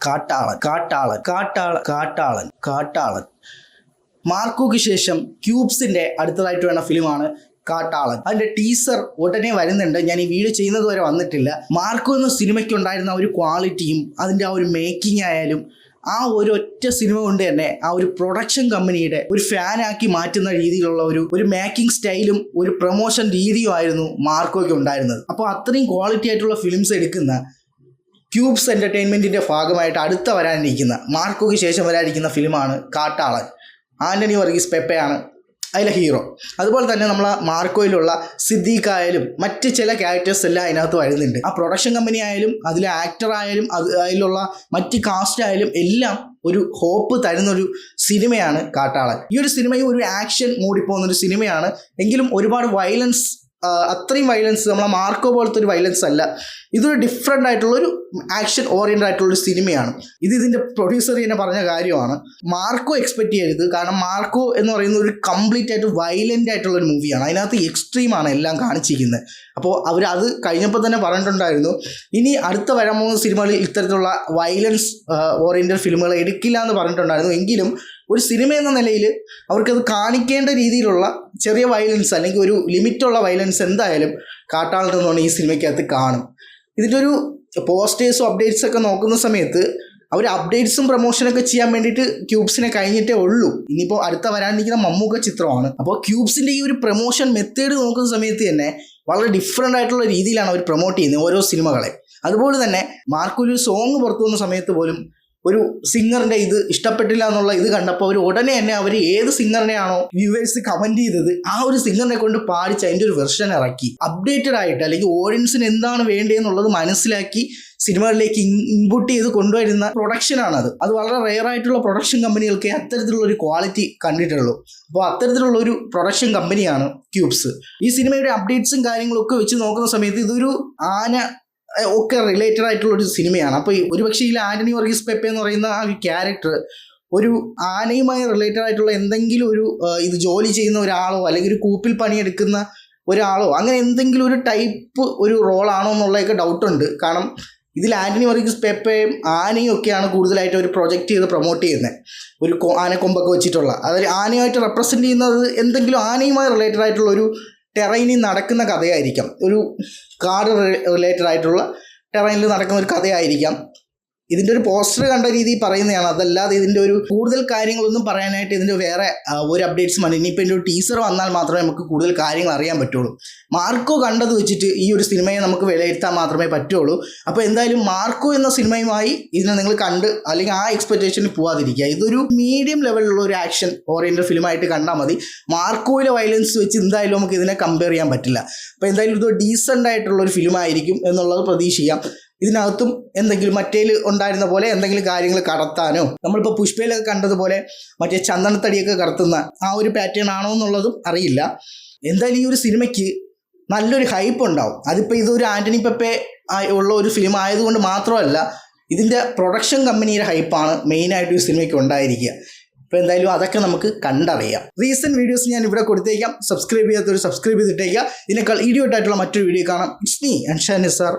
കാട്ടാളൻ കാട്ടാളൻ കാട്ടാളൻ കാട്ടാളൻ കാട്ടാളൻ മാർക്കോയ്ക്ക് ശേഷം ക്യൂബ്സിന്റെ അടുത്തതായിട്ട് വേണ്ട ഫിലിമാണ് കാട്ടാളൻ. അതിന്റെ ടീസർ ഉടനെ വരുന്നുണ്ട്. ഞാൻ ഈ വീഡിയോ ചെയ്യുന്നത് വരെ വന്നിട്ടില്ല. മാർക്കോ എന്ന സിനിമയ്ക്ക് ഉണ്ടായിരുന്ന ഒരു ക്വാളിറ്റിയും അതിന്റെ ആ ഒരു മേക്കിംഗ് ആയാലും ആ ഒരു ഒറ്റ സിനിമ കൊണ്ട് തന്നെ ആ ഒരു പ്രൊഡക്ഷൻ കമ്പനിയുടെ ഒരു ഫാനാക്കി മാറ്റുന്ന രീതിയിലുള്ള ഒരു മേക്കിംഗ് സ്റ്റൈലും ഒരു പ്രൊമോഷൻ രീതിയും ആയിരുന്നു മാർക്കോയ്ക്ക് ഉണ്ടായിരുന്നത്. അപ്പോൾ അത്രയും ക്വാളിറ്റി ആയിട്ടുള്ള ഫിലിംസ് എടുക്കുന്ന ക്യൂബ്സ് എൻ്റർടൈൻമെൻറ്റിൻ്റെ ഭാഗമായിട്ട് അടുത്ത വരാനിരിക്കുന്ന മാർക്കോയ്ക്ക് ശേഷം വരാനിരിക്കുന്ന ഫിലിമാണ് കാട്ടാളൻ. ആൻ്റണി വർഗീസ് പെപ്പയാണ് അതിലെ ഹീറോ. അതുപോലെ തന്നെ നമ്മൾ മാർക്കോയിലുള്ള സിദ്ദീഖ് ആയാലും മറ്റ് ചില ക്യാരക്ടേഴ്സ് എല്ലാം അതിനകത്ത് വരുന്നുണ്ട്. ആ പ്രൊഡക്ഷൻ കമ്പനി ആയാലും അതിലെ ആക്ടർ ആയാലും അതിലുള്ള മറ്റ് കാസ്റ്റ് ആയാലും എല്ലാം ഒരു ഹോപ്പ് തരുന്നൊരു സിനിമയാണ് കാട്ടാളൻ. ഈ ഒരു സിനിമയും ഒരു ആക്ഷൻ മൂടിപ്പോകുന്നൊരു സിനിമയാണ്. എങ്കിലും ഒരുപാട് വയലൻസ്, അത്രയും വയലൻസ് നമ്മളെ മാർക്കോ പോലത്തെ ഒരു വയലൻസ് അല്ല. ഇതൊരു ഡിഫറെൻ്റ് ആയിട്ടുള്ളൊരു ആക്ഷൻ ഓറിയൻറ്റഡ് ആയിട്ടുള്ളൊരു സിനിമയാണ്. ഇതിൻ്റെ പ്രൊഡ്യൂസർ തന്നെ പറഞ്ഞ കാര്യമാണ്. മാർക്കോ എക്സ്പെക്ട് ചെയ്യരുത്. കാരണം മാർക്കോ എന്ന് പറയുന്ന ഒരു കംപ്ലീറ്റ് ആയിട്ട് വയലൻ്റ് ആയിട്ടുള്ളൊരു മൂവിയാണ്. അതിനകത്ത് എക്സ്ട്രീമാണ് എല്ലാം കാണിച്ചിരിക്കുന്നത്. അപ്പോൾ അവർ അത് കഴിഞ്ഞപ്പോൾ തന്നെ പറഞ്ഞിട്ടുണ്ടായിരുന്നു, ഇനി അടുത്ത വരാൻ പോകുന്ന സിനിമകളിൽ ഇത്തരത്തിലുള്ള വയലൻസ് ഓറിയൻറ്റഡ് ഫിലിമുകൾ എടുക്കില്ല എന്ന് പറഞ്ഞിട്ടുണ്ടായിരുന്നു. എങ്കിലും ഒരു സിനിമ എന്ന നിലയിൽ അവർക്കത് കാണിക്കേണ്ട രീതിയിലുള്ള ചെറിയ വയലൻസ് അല്ലെങ്കിൽ ഒരു ലിമിറ്റുള്ള വയലൻസ് എന്തായാലും കാട്ടാളൻ എന്നോണം ഈ സിനിമയ്ക്കകത്ത് കാണും. ഇതിൻ്റെ ഒരു പോസ്റ്റേഴ്സും അപ്ഡേറ്റ്സൊക്കെ നോക്കുന്ന സമയത്ത് അവർ അപ്ഡേറ്റ്സും പ്രൊമോഷനൊക്കെ ചെയ്യാൻ വേണ്ടിയിട്ട് ക്യൂബ്സിനെ കഴിഞ്ഞിട്ടേ ഉള്ളൂ. ഇനിയിപ്പോൾ അടുത്ത വരാനിരിക്കുന്ന മമ്മൂക്ക ചിത്രമാണ്. അപ്പോൾ ക്യൂബ്സിൻ്റെ ഈ ഒരു പ്രൊമോഷൻ മെത്തേഡ് നോക്കുന്ന സമയത്ത് തന്നെ വളരെ ഡിഫറെൻ്റ് ആയിട്ടുള്ള രീതിയിലാണ് അവർ പ്രൊമോട്ട് ചെയ്യുന്നത് ഓരോ സിനിമകളെ. അതുപോലെ തന്നെ മാർക്കോ ഒരു സോങ് പുറത്തു വന്ന സമയത്ത് പോലും ഒരു സിംഗറിൻ്റെ ഇത് ഇഷ്ടപ്പെട്ടില്ല എന്നുള്ള ഇത് കണ്ടപ്പോൾ അവർ ഉടനെ തന്നെ അവർ ഏത് സിംഗറിനെയാണോ വ്യൂവേഴ്സ് കമൻറ്റ് ചെയ്തത് ആ ഒരു സിംഗറിനെ കൊണ്ട് പാടിച്ച് അതിൻ്റെ ഒരു വെർഷൻ ഇറക്കി അപ്ഡേറ്റഡ് ആയിട്ട്, അല്ലെങ്കിൽ ഓഡിയൻസിന് എന്താണ് വേണ്ടതെന്നുള്ളത് മനസ്സിലാക്കി സിനിമകളിലേക്ക് ഇൻപുട്ട് ചെയ്ത് കൊണ്ടുവരുന്ന പ്രൊഡക്ഷനാണത്. അത് വളരെ റെയർ ആയിട്ടുള്ള പ്രൊഡക്ഷൻ കമ്പനികൾക്ക് അത്തരത്തിലുള്ള ഒരു ക്വാളിറ്റി കണ്ടിട്ടുള്ളൂ. അപ്പോൾ അത്തരത്തിലുള്ള ഒരു പ്രൊഡക്ഷൻ കമ്പനിയാണ് ക്യൂബ്സ്. ഈ സിനിമയുടെ അപ്ഡേറ്റ്സും കാര്യങ്ങളൊക്കെ വെച്ച് നോക്കുന്ന സമയത്ത് ഇതൊരു ആന ഒക്കെ റിലേറ്റഡ് ആയിട്ടുള്ളൊരു സിനിമയാണ്. അപ്പോൾ ഒരുപക്ഷെ ഈ ആൻ്റണി വർഗീസ് പെപ്പ എന്ന് പറയുന്ന ആ ഒരു ക്യാരക്ടർ ഒരു ആനയുമായി റിലേറ്റഡ് ആയിട്ടുള്ള എന്തെങ്കിലും ഒരു ഇത് ജോലി ചെയ്യുന്ന ഒരാളോ അല്ലെങ്കിൽ ഒരു കൂപ്പിൽ പണിയെടുക്കുന്ന ഒരാളോ അങ്ങനെ എന്തെങ്കിലും ഒരു ടൈപ്പ് ഒരു റോളാണോ എന്നുള്ളതൊക്കെ ഡൗട്ടുണ്ട്. കാരണം ഇതിൽ ആൻ്റണി വർഗീസ് പെപ്പയും ആനയും ഒക്കെയാണ് കൂടുതലായിട്ട് ഒരു പ്രൊജക്റ്റ് ചെയ്ത് പ്രൊമോട്ട് ചെയ്യുന്നത്. ഒരു ആനക്കൊമ്പൊക്കെ വെച്ചിട്ടുള്ള അതായത് ആനയുമായിട്ട് റെപ്രസെൻറ്റ് ചെയ്യുന്നത് എന്തെങ്കിലും ആനയുമായി റിലേറ്റഡ് ആയിട്ടുള്ള ഒരു ടെറൈനിൽ നടക്കുന്ന കഥയായിരിക്കാം, ഒരു കാട് റിലേറ്റഡ് ആയിട്ടുള്ള ടെറൈനിൽ നടക്കുന്ന ഒരു കഥയായിരിക്കാം. ഇതിൻ്റെ ഒരു പോസ്റ്റർ കണ്ട രീതി പറയുന്നതാണ്. അതല്ലാതെ ഇതിൻ്റെ ഒരു കൂടുതൽ കാര്യങ്ങളൊന്നും പറയാനായിട്ട് ഇതിൻ്റെ വേറെ ഒരു അപ്ഡേറ്റ്സ് മതി. ഇനിയിപ്പോൾ ഇതിൻ്റെ ഒരു ടീസർ വന്നാൽ മാത്രമേ നമുക്ക് കൂടുതൽ കാര്യങ്ങൾ അറിയാൻ പറ്റുള്ളൂ. മാർക്കോ കണ്ടത് വെച്ചിട്ട് ഈ ഒരു സിനിമയെ നമുക്ക് വിലയിരുത്താൻ മാത്രമേ പറ്റുള്ളൂ. അപ്പോൾ എന്തായാലും മാർക്കോ എന്ന സിനിമയുമായി ഇതിനെ നിങ്ങൾ കണ്ട് അല്ലെങ്കിൽ ആ എക്സ്പെക്റ്റേഷനിൽ പോകാതിരിക്കുക. ഇതൊരു മീഡിയം ലെവലിലുള്ള ഒരു ആക്ഷൻ ഓറിയൻറ്റഡ് ഫിലിമായിട്ട് കണ്ടാൽ മതി. മാർക്കോയിലെ വയലൻസ് വെച്ച് എന്തായാലും നമുക്ക് ഇതിനെ കമ്പയർ ചെയ്യാൻ പറ്റില്ല. അപ്പോൾ എന്തായാലും ഇത് ഡീസൻ്റ് ആയിട്ടുള്ളൊരു ഫിലിമായിരിക്കും എന്നുള്ളത് പ്രതീക്ഷിക്കാം. ഇതിനകത്തും എന്തെങ്കിലും മറ്റേൽ ഉണ്ടായിരുന്ന പോലെ എന്തെങ്കിലും കാര്യങ്ങൾ കടത്താനോ നമ്മളിപ്പോൾ പുഷ്പയിലൊക്കെ കണ്ടതുപോലെ മറ്റേ ചന്ദനത്തടിയൊക്കെ കടത്തുന്ന ആ ഒരു പാറ്റേൺ ആണോ എന്നുള്ളതും അറിയില്ല. എന്തായാലും ഈ ഒരു സിനിമയ്ക്ക് നല്ലൊരു ഹൈപ്പ് ഉണ്ടാവും. അതിപ്പോൾ ഇതൊരു ആൻ്റണി പെപ്പെ ഉള്ള ഒരു ഫിലിം ആയതുകൊണ്ട് മാത്രമല്ല, ഇതിൻ്റെ പ്രൊഡക്ഷൻ കമ്പനിയുടെ ഹൈപ്പാണ് മെയിനായിട്ട് ഈ സിനിമയ്ക്ക് ഉണ്ടായിരിക്കുക. അപ്പോൾ എന്തായാലും അതൊക്കെ നമുക്ക് കണ്ടറിയാം. റീസെൻറ്റ് വീഡിയോസ് ഞാൻ ഇവിടെ കൊടുത്തേക്കാം. സബ്സ്ക്രൈബ് ചെയ്യാത്തവർ സബ്സ്ക്രൈബ് ചെയ്തിട്ടേക്കുക. ഇതിനേക്കാൾ ഇഡിയോട്ടായിട്ടുള്ള മറ്റൊരു വീഡിയോ കാണാം. It's me Ansha Nisar.